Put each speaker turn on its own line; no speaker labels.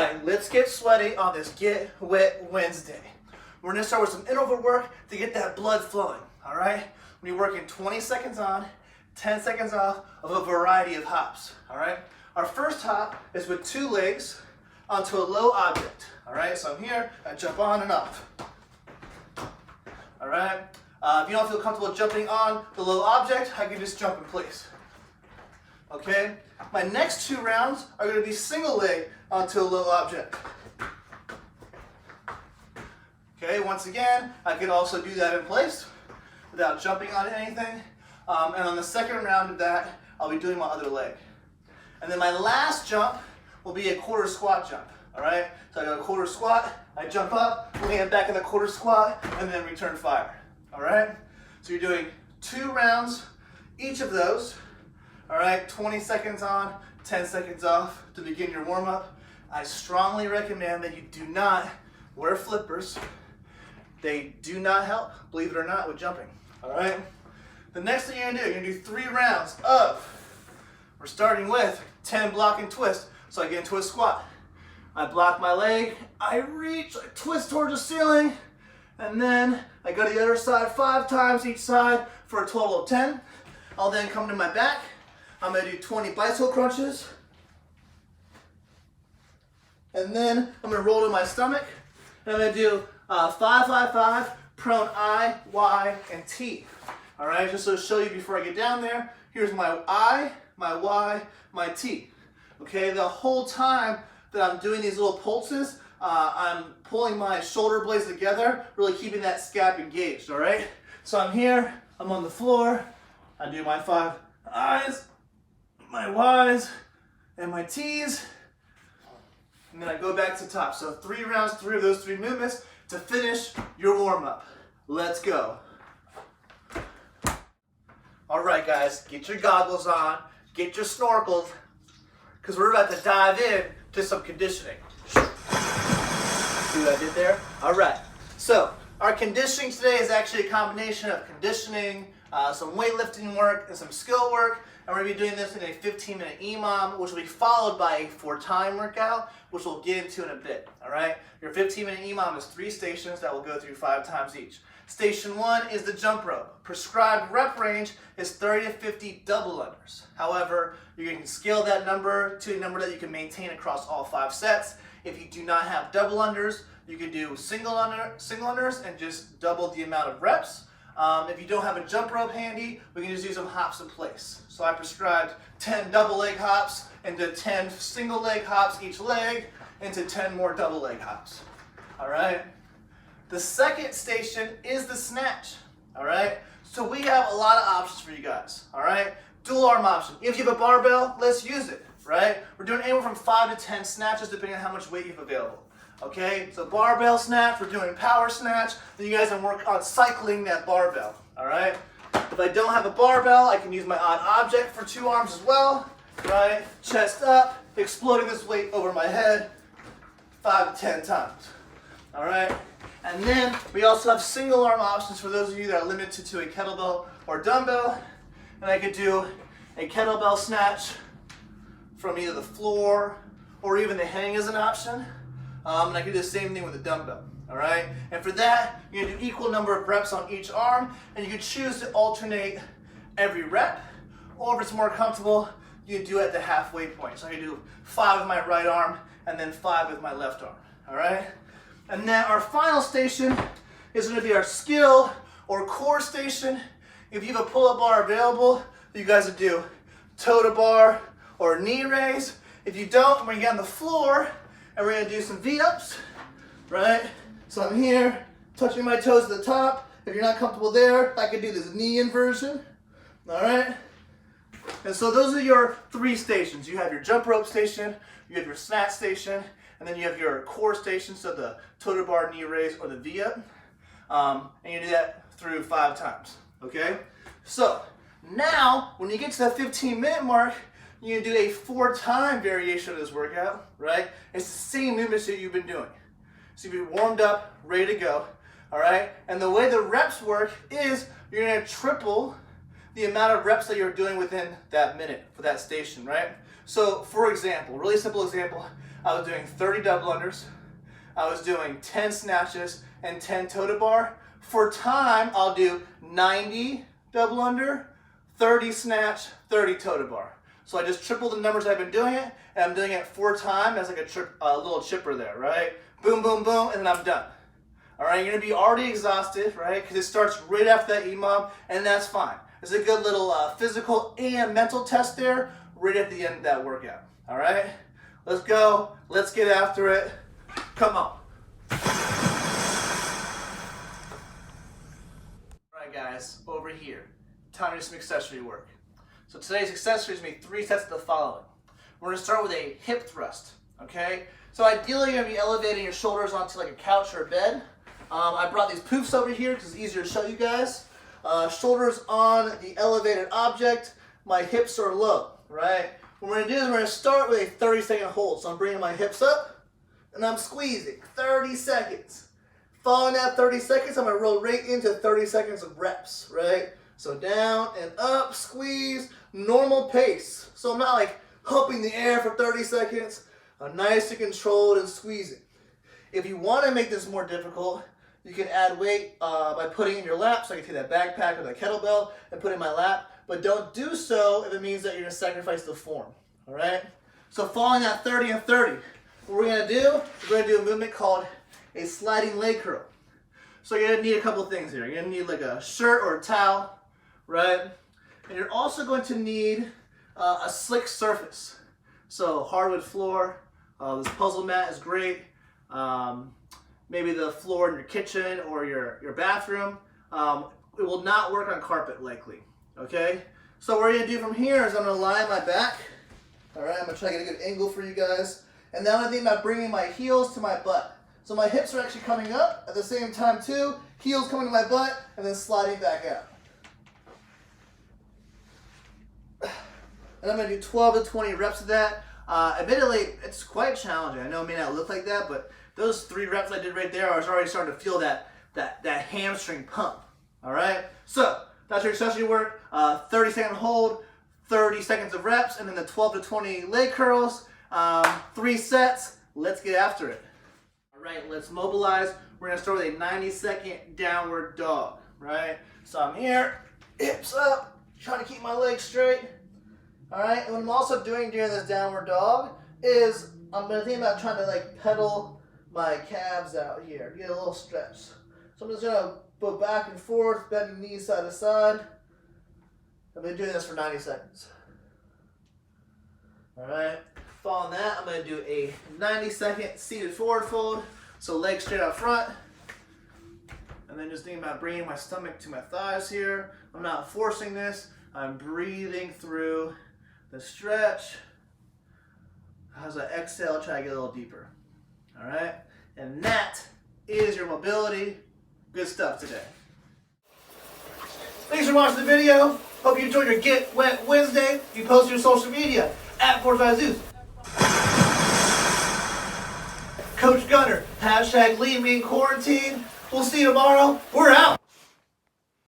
right, let's get sweaty on this Get Wet Wednesday. We're gonna start with some interval work to get that blood flowing, all right? We're gonna be working 20 seconds on, 10 seconds off of a variety of hops, all right? Our first hop is with 2 legs onto a low object, all right? So I'm here, I jump on and off, all right? If you don't feel comfortable jumping on the low object, I can just jump in place, okay? My next 2 rounds are gonna be single leg onto a low object. Okay, once again, I can also do that in place without jumping on anything. And on the second round of that, I'll be doing my other leg. And then my last jump will be a quarter squat jump, all right? So I go quarter squat, I jump up, land back in the quarter squat, and then return fire, all right? So you're doing 2 rounds, each of those, all right? 20 seconds on, 10 seconds off to begin your warm-up. I strongly recommend that you do not wear flippers. They do not help, believe it or not, with jumping, all right? The next thing you're gonna do 3 rounds of, we're starting with 10 block and twist. So I get into a squat. I block my leg, I reach, I twist towards the ceiling, and then I go to the other side 5 times each side for a total of 10. I'll then come to my back. I'm gonna do 20 bicycle crunches. And then I'm gonna roll to my stomach. And I'm gonna do 5, 5, 5, prone I, Y, and T. All right, just to show you before I get down there, here's my I, my Y, my T. Okay, the whole time that I'm doing these little pulses, I'm pulling my shoulder blades together, really keeping that scap engaged, all right? So I'm here, I'm on the floor, I do my 5 I's, my Y's, and my T's, and then I go back to top. So 3 rounds, 3 of those 3 movements to finish your warm-up. Let's go. All right, guys, get your goggles on, get your snorkels, because we're about to dive in to some conditioning. See what I did there? All right, so our conditioning today is actually a combination of conditioning, some weightlifting work, and some skill work. And we're gonna be doing this in a 15-minute EMOM, which will be followed by a 4-time workout, which we'll get into in a bit, all right? Your 15-minute EMOM is 3 stations that will go through 5 times each. Station 1 is the jump rope. Prescribed rep range is 30 to 50 double unders. However, you can scale that number to a number that you can maintain across all 5 sets. If you do not have double unders, you can do single unders and just double the amount of reps. If you don't have a jump rope handy, we can just use some hops in place. So I prescribed 10 double leg hops into 10 single leg hops each leg into 10 more double leg hops. All right. The second station is the snatch. All right. So we have a lot of options for you guys. All right. Dual arm option. If you have a barbell, let's use it. Right. We're doing anywhere from 5 to 10 snatches depending on how much weight you have available. Okay, so barbell snatch, we're doing power snatch, then you guys can work on cycling that barbell, all right? If I don't have a barbell, I can use my odd object for 2 arms as well, right? Chest up, exploding this weight over my head 5 to 10 times, all right? And then we also have single arm options for those of you that are limited to a kettlebell or dumbbell, and I could do a kettlebell snatch from either the floor or even the hang as an option. And I can do the same thing with a dumbbell, all right? And for that, you're gonna do equal number of reps on each arm, and you can choose to alternate every rep, or if it's more comfortable, you can do it at the halfway point. So I can do 5 with my right arm, and then 5 with my left arm, all right? And then our final station is gonna be our skill or core station. If you have a pull-up bar available, you guys would do toe to bar or knee raise. If you don't, we're gonna get on the floor, and we're gonna do some V-ups, right? So I'm here, touching my toes at the top. If you're not comfortable there, I can do this knee inversion, all right? And so those are your 3 stations. You have your jump rope station, you have your snatch station, and then you have your core station, so the toe to bar, knee raise, or the V-up. And you do that through 5 times, okay? So now, when you get to that 15-minute mark, you can do a 4-time variation of this workout, right? It's the same movements that you've been doing. So you'll be warmed up, ready to go, all right? And the way the reps work is you're gonna triple the amount of reps that you're doing within that minute for that station, right? So for example, really simple example, I was doing 30 double unders. I was doing 10 snatches and 10 toe to bar. For time, I'll do 90 double under, 30 snatch, 30 toe to bar. So I just tripled the numbers I've been doing it, and I'm doing it 4 times as like a little chipper there, right? Boom, boom, boom, and then I'm done. All right, you're gonna be already exhausted, right? Because it starts right after that EMOM, and that's fine. It's a good little physical and mental test there right at the end of that workout. All right, let's go. Let's get after it. Come on. All right, guys, over here. Time to do some accessory work. So today's accessory is going to be 3 sets of the following. We're going to start with a hip thrust, okay? So ideally you're going to be elevating your shoulders onto like a couch or a bed. I brought these poofs over here because it's easier to show you guys. Shoulders on the elevated object, my hips are low, right? What we're going to do is we're going to start with a 30-second hold. So I'm bringing my hips up and I'm squeezing, 30 seconds. Following that 30 seconds, I'm going to roll right into 30 seconds of reps, right? So down and up, squeeze, normal pace. So I'm not like humping the air for 30 seconds. I'm nice and controlled and squeezing. If you want to make this more difficult, you can add weight by putting it in your lap. So I can take that backpack or that kettlebell and put it in my lap. But don't do so if it means that you're going to sacrifice the form. All right? So following that 30 and 30, what we're going to do, we're going to do a movement called a sliding leg curl. So you're going to need a couple things here. You're going to need like a shirt or a towel, right? And you're also going to need a slick surface. So hardwood floor, this puzzle mat is great. Maybe the floor in your kitchen or your bathroom. It will not work on carpet likely, okay? So what we're gonna do from here is I'm gonna lie on my back. All right, I'm gonna try to get a good angle for you guys. And then I'm gonna think about bringing my heels to my butt. So my hips are actually coming up at the same time too, heels coming to my butt, and then sliding back out. And I'm gonna do 12 to 20 reps of that. Admittedly, it's quite challenging. I know it may not look like that, but those 3 reps I did right there, I was already starting to feel that hamstring pump. All right? So that's your accessory work. 30-second hold, 30 seconds of reps, and then the 12 to 20 leg curls. 3 sets. Let's get after it. All right, let's mobilize. We're gonna start with a 90-second downward dog. Right? So I'm here, hips up, trying to keep my legs straight. All right, and what I'm also doing during this downward dog is I'm gonna think about trying to like pedal my calves out here, get a little stretch. So I'm just gonna go back and forth, bending knees side to side. I've been doing this for 90 seconds. All right, following that, I'm gonna do a 90-second seated forward fold. So legs straight out front. And then just thinking about bringing my stomach to my thighs here. I'm not forcing this, I'm breathing through the stretch. As I exhale, try to get a little deeper. All right, and that is your mobility. Good stuff today. Thanks for watching the video. Hope you enjoyed your Get Wet Wednesday. You post your social media at @FortifiedZeus. Coach Gunner, #LeaveMeInQuarantine. We'll see you tomorrow. We're out.